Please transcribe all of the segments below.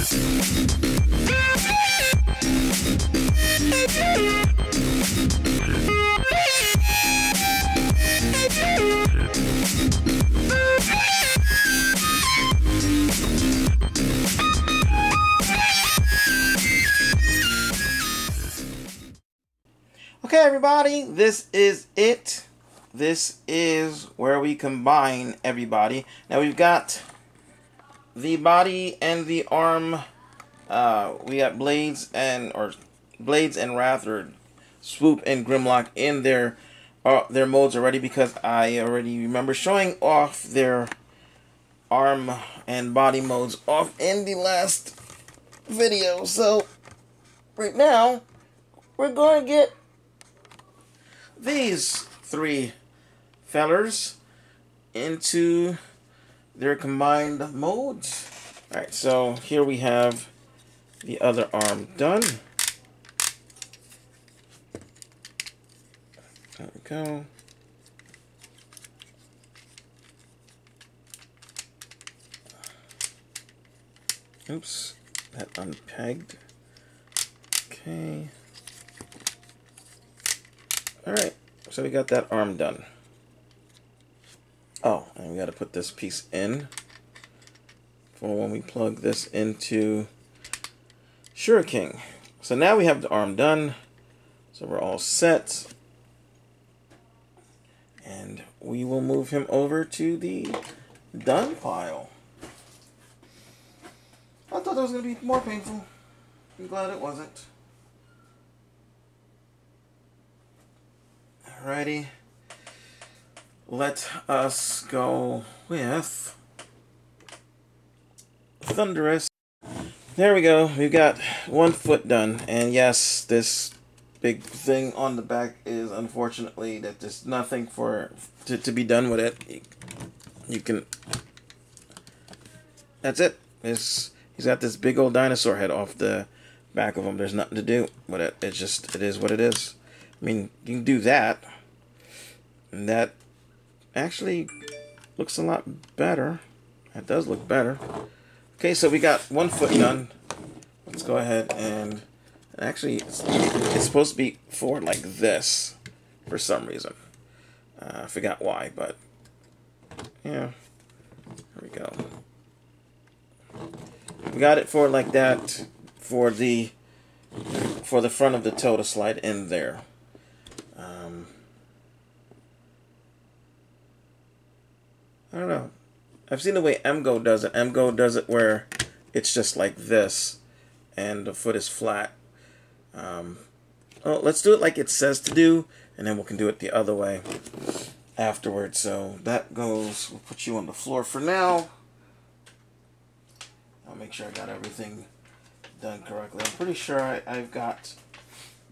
Okay, everybody, this is it. This is where we combine everybody. Now we've got the body and the arm. We got Blades and Wrath, or Swoop and Grimlock in their modes already, because I already remember showing off their arm and body modes off in the last video. So right now we're going to get these three fellers into their combined modes. Alright, so here we have the other arm done. There we go. Oops, that unpegged. Okay. Alright, so we got that arm done. Oh, and we got to put this piece in for when we plug this into ShuraKing. So now we have the arm done. So we're all set. And we will move him over to the done pile. I thought that was going to be more painful. I'm glad it wasn't. Alrighty, let us go with Thunderous. There we go, we've got one foot done, and yes, this big thing on the back is unfortunately that there's nothing to be done with it. You can, that's it. He's got this big old dinosaur head off the back of him. There's nothing to do with it. It's just, it is what it is. I mean, you can do that, and that actually looks a lot better. That does look better. Okay, so we got one foot done. Let's go ahead and actually, it's supposed to be forward like this for some reason. I forgot why, but yeah, there we go. We got it forward like that for the front of the toe to slide in there. I don't know. I've seen the way MGO does it. MGO does it where it's just like this, and the foot is flat. Oh, let's do it like it says to do, and then we can do it the other way afterwards. So that goes. We'll put you on the floor for now. I'll make sure I got everything done correctly. I'm pretty sure I've got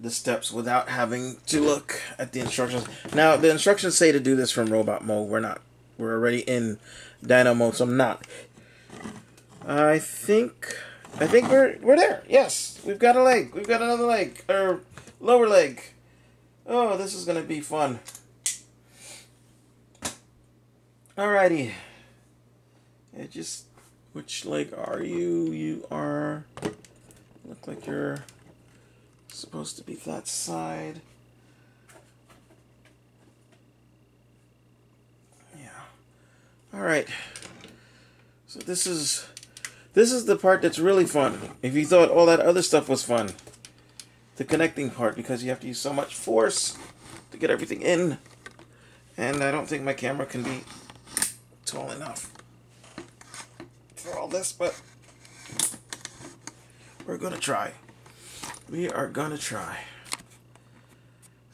the steps without having to look at the instructions. Now, the instructions say to do this from robot mode. We're not. We're already in dino mode, so I'm not. I think we're there. Yes, we've got a leg. We've got another leg, or lower leg. Oh, this is gonna be fun. Alrighty. Which leg are you? You are. Look like you're supposed to be that side. Yeah. All right. So this is the part that's really fun. If you thought all that other stuff was fun, the connecting part, because you have to use so much force to get everything in, and I don't think my camera can be tall enough for all this, but we're gonna try. We are gonna try.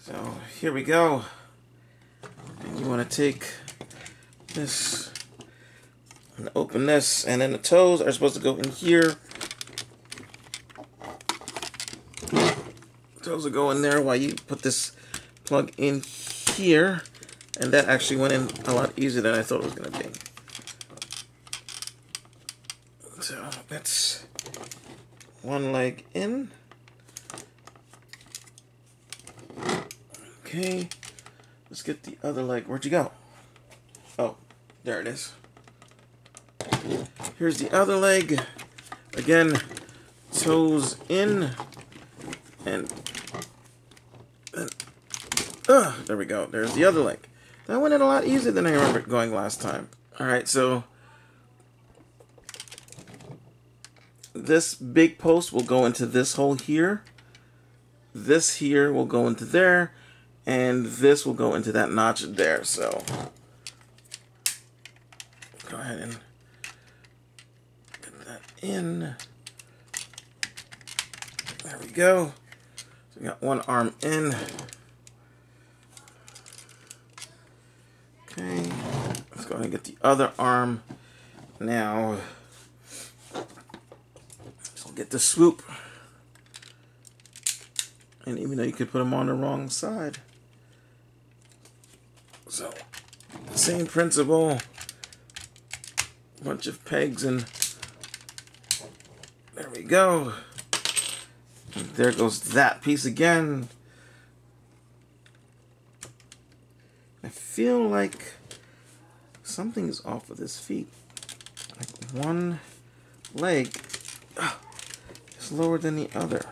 So here we go. And you want to take this and open this, and then the toes are supposed to go in here. Toes will go in there while you put this plug in here, and that actually went in a lot easier than I thought it was going to be. So that's one leg in. Okay, let's get the other leg. Where'd you go? Oh, there it is. Here's the other leg. Again, toes in, and there we go. There's the other leg. That went in a lot easier than I remember it going last time. Alright, so this big post will go into this hole here. This here will go into there. And this will go into that notch there. So go ahead and get that in. There we go. So we got one arm in. Okay. Let's go ahead and get the other arm now. So get the swoop. And even though you could put them on the wrong side. So, same principle. Bunch of pegs and there we go. And there goes that piece again. I feel like something is off with his feet. Like one leg is lower than the other.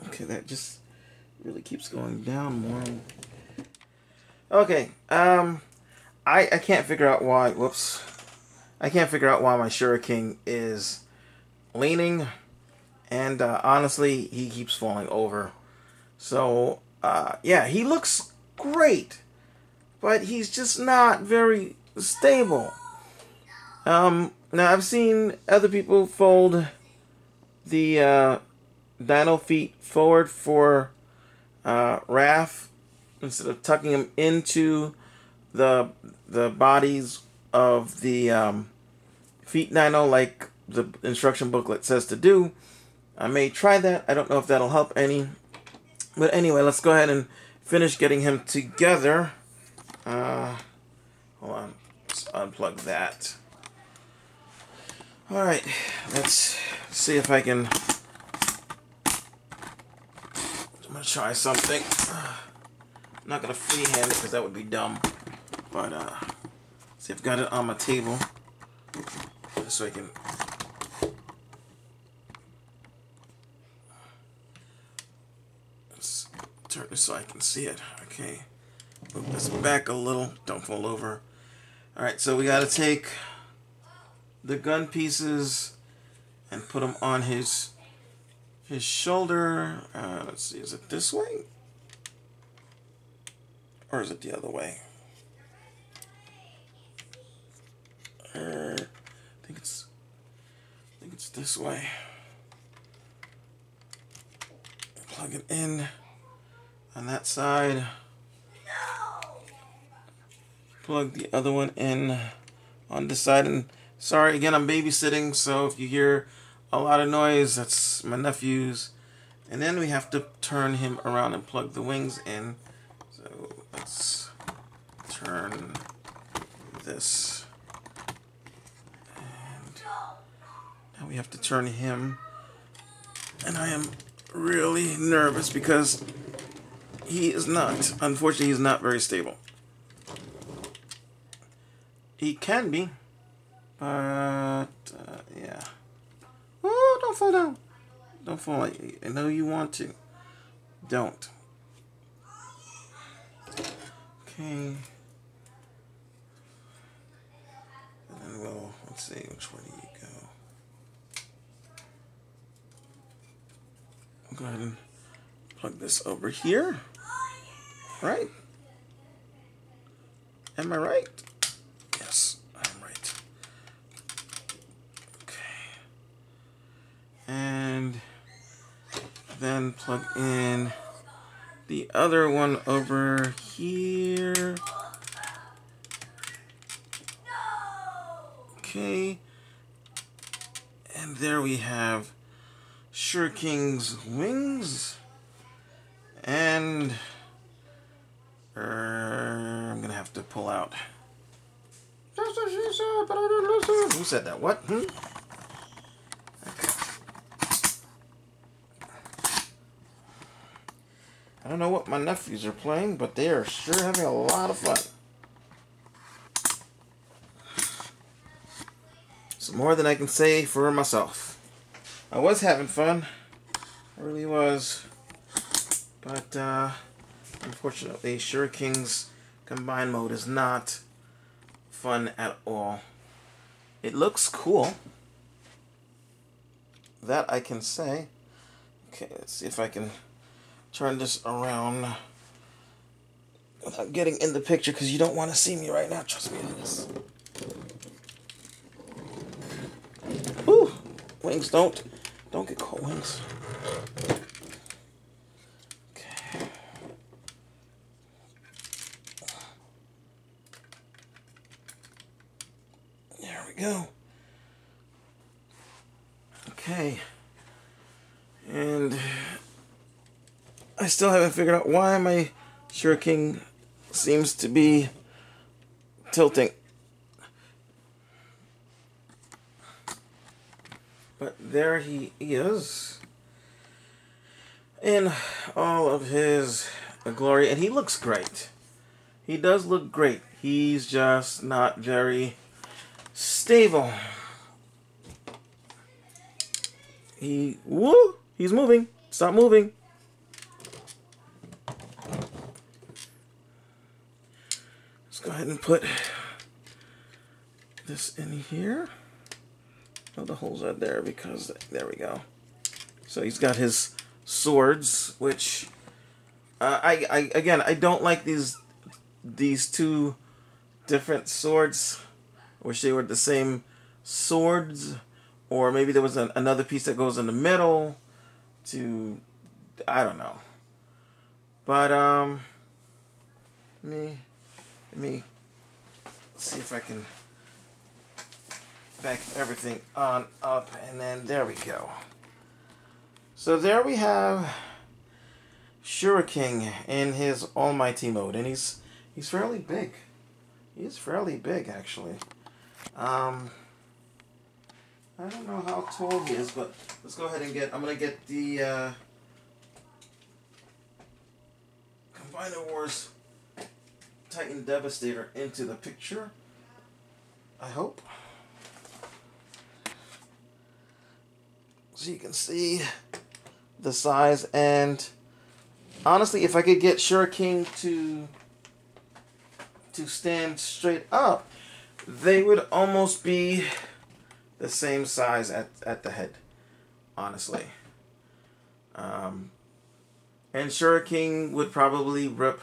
Okay, that just really keeps going down more. Okay, I can't figure out why, whoops. I can't figure out why my ShuraKing is leaning, and honestly, he keeps falling over. So, yeah, he looks great, but he's just not very stable. Now I've seen other people fold the dino feet forward for Raph instead of tucking them into the bodies of the feet dino like the instruction booklet says to do. I may try that. I don't know if that'll help any. But anyway, let's go ahead and finish getting him together. Hold on. Let's unplug that. Alright. Let's see if I can... I'm going to try something. I'm not going to freehand it because that would be dumb. But, see, I've got it on my table. So I can... Let's turn this so I can see it. Okay. Move this back a little. Don't fall over. Alright, so we got to take the gun pieces and put them on his shoulder. Let's see, is it this way? Or is it the other way? I think it's this way. Plug it in on that side. Plug the other one in on this side. And sorry, again, I'm babysitting, so if you hear a lot of noise, that's my nephew's. And then we have to turn him around and plug the wings in. So let's turn this. And now we have to turn him. And I am really nervous because he is not, unfortunately, he's not very stable. He can be, but yeah. Oh, don't fall down. Don't fall. I know you want to. Don't. Okay. And then we'll, let's see, which way do you go? I'll go ahead and plug this over here. Right? Am I right? Yes, I'm right. Okay. And then plug in the other one over here. Okay. And there we have ShuraKing's wings. And I'm gonna have to pull out. That's what she said, but I didn't listen. Who said that? What? Okay. I don't know what my nephews are playing, but they are sure having a lot of fun. It's more than I can say for myself. I was having fun. I really was. But, unfortunately, ShuraKing's Combined mode is not fun at all. It looks cool. That I can say. Okay, let's see if I can turn this around without getting in the picture, because you don't want to see me right now. Trust me on this. Whew! Wings, don't get caught, wings. Okay. There we go. Okay. And I still haven't figured out why my ShuraKing seems to be tilting. But there he is in all of his glory, and he looks great. He does look great. He's just not very stable. He's moving. Stop moving. Let's go ahead and put this in here. Oh, the holes are there because there we go. So he's got his swords, which I don't like these two different swords. I wish they were the same swords, or maybe there was another piece that goes in the middle to, I don't know. But let me see if I can back everything on up, and then there we go. So there we have ShuraKing in his almighty mode, and he's fairly big. He's fairly big, actually. I don't know how tall he is, but let's go ahead and I'm gonna get the Combined Wars Titan Devastator into the picture, I hope. So you can see the size, and honestly, if I could get ShuraKing to stand straight up, they would almost be the same size at the head, honestly. And ShuraKing would probably rip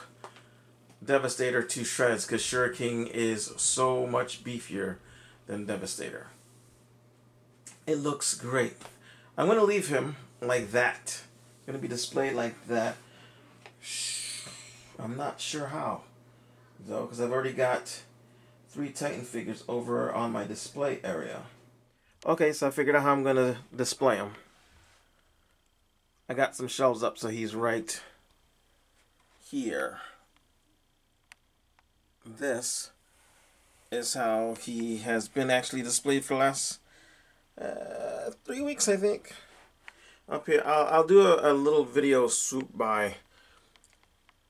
Devastator to shreds, because ShuraKing is so much beefier than Devastator. It looks great. I'm going to leave him like that. Going to be displayed like that. I'm not sure how, though, because I've already got 3 Titan figures over on my display area. Okay, so I figured out how I'm going to display him. I got some shelves up, so he's right here. This is how he has been actually displayed for the last 3 weeks, I think. Up here, I'll do a little video swoop by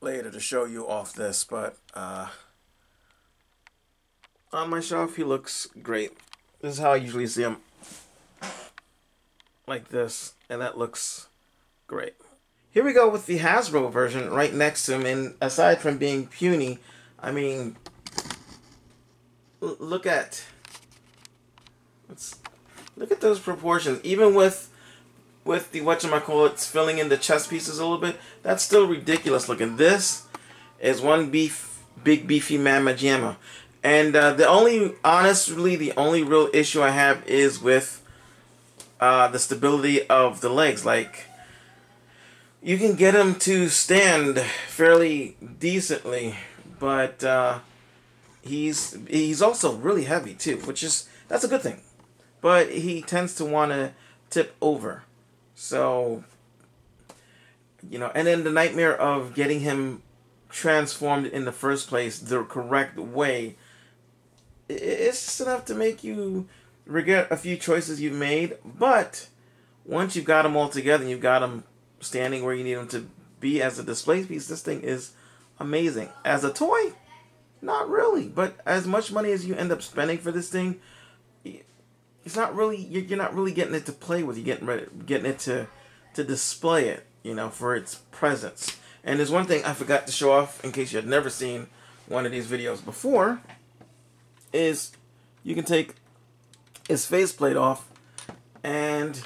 later to show you off this, but on my shelf he looks great. This is how I usually see him, like this, and that looks great. Here we go with the Hasbro version right next to him, and aside from being puny, I mean, look at those proportions. Even with the whatchamacallits filling in the chest pieces a little bit, that's still ridiculous looking. This is one big beefy mamma jamma. And the only real issue I have is with the stability of the legs. Like, you can get him to stand fairly decently, but he's also really heavy too, that's a good thing. But he tends to want to tip over. So, you know, and then the nightmare of getting him transformed in the first place the correct way, it's just enough to make you regret a few choices you've made. But once you've got them all together and you've got them standing where you need them to be as a display piece, this thing is amazing. As a toy, not really. But as much money as you end up spending for this thing, it's not really, you're not really getting it to play with. You're getting it to display it, you know, for its presence. And there's one thing I forgot to show off in case you had never seen one of these videos before, is you can take his faceplate off and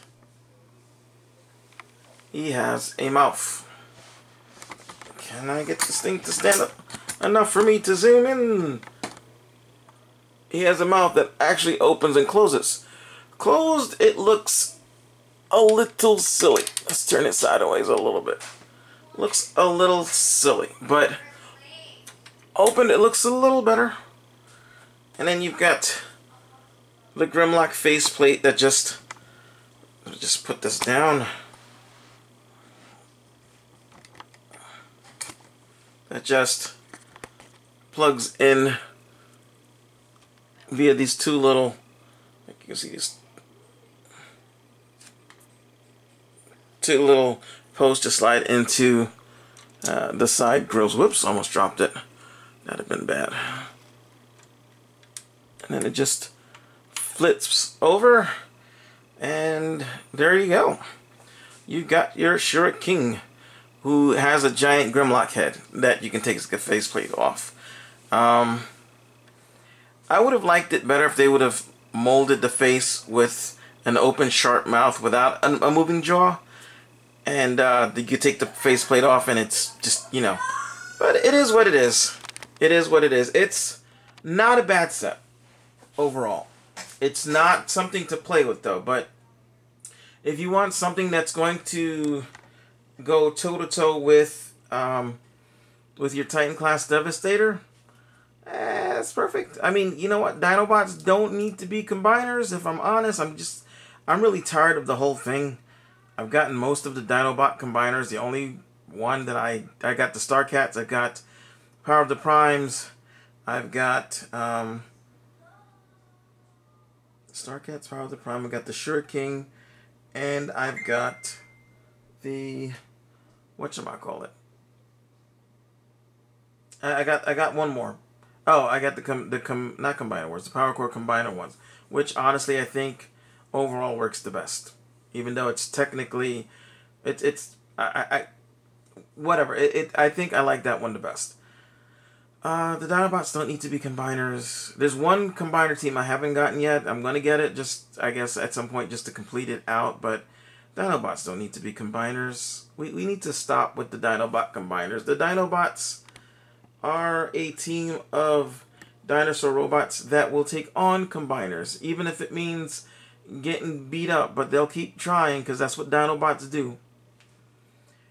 he has a mouth. Can I get this thing to stand up enough for me to zoom in? He has a mouth that actually opens and closes. Closed, it looks a little silly. Let's turn it sideways a little bit. Looks a little silly, but open, it looks a little better. And then you've got the Grimlock faceplate that just put this down. That just plugs in via these two little, like you can see these two little posts to slide into the side grills. Whoops, almost dropped it. That'd have been bad. And then it just flips over, and there you go. You got your ShuraKing, who has a giant Grimlock head that you can take his faceplate off. I would have liked it better if they would have molded the face with an open, sharp mouth without a moving jaw. And you could take the faceplate off and it's just, you know. But it is what it is. It is what it is. It's not a bad set overall. It's not something to play with though. But if you want something that's going to go toe-to-toe with your Titan class Devastator, it's perfect. I mean, you know what? Dinobots don't need to be combiners. If I'm honest, I'm really tired of the whole thing. I've gotten most of the Dinobot combiners. The only one that I got the Starcats. I've got Power of the Primes. I've got Starcats, Power of the Prime. I've got the ShuraKing, and I've got the whatchamacallit. I got one more. Oh, I got not Combiner Wars, the Power Core Combiner ones, which honestly I think overall works the best. Even though it's technically, whatever. I think I like that one the best. The Dinobots don't need to be combiners. There's one combiner team I haven't gotten yet. I'm gonna get it, just I guess at some point just to complete it out. But Dinobots don't need to be combiners. We need to stop with the Dinobot combiners. The Dinobots are a team of dinosaur robots that will take on combiners, even if it means getting beat up, but they'll keep trying because that's what Dinobots do.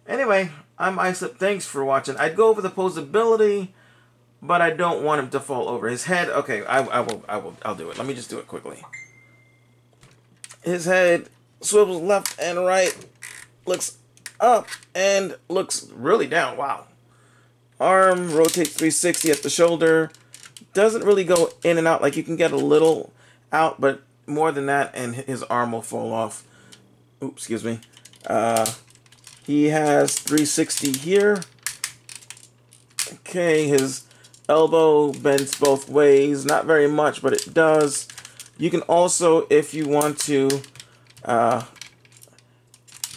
Anyway, I'm Islip. Thanks for watching. I'd go over the posability, but I don't want him to fall over. His head, okay, I'll do it. Let me just do it quickly. His head swivels left and right, looks up and looks really down. Wow. Arm rotates 360 at the shoulder. Doesn't really go in and out. Like you can get a little out, but more than that, and his arm will fall off. Oops, excuse me. He has 360 here. Okay, his elbow bends both ways. Not very much, but it does. You can also, if you want to,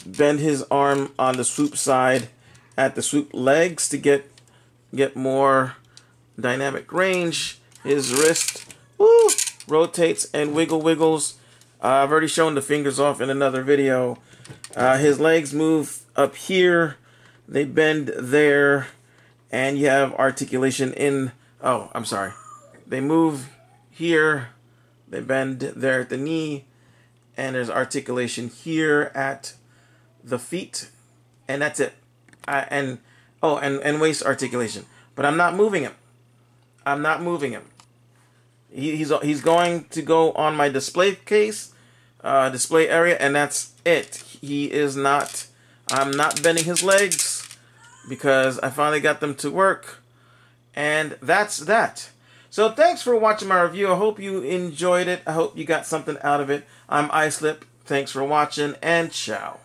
bend his arm on the swoop side at the swoop legs to get more dynamic range. His wrist rotates and wiggles. I've already shown the fingers off in another video. His legs move up here, they bend there, and you have articulation in, oh, I'm sorry. They move here, they bend there at the knee, and there's articulation here at the feet, and that's it. And waist articulation. But I'm not moving him. I'm not moving him. He's going to go on my display case, display area, and that's it. He is not. I'm not bending his legs because I finally got them to work, and that's that. So thanks for watching my review. I hope you enjoyed it. I hope you got something out of it. I'm Islip. Thanks for watching, and ciao.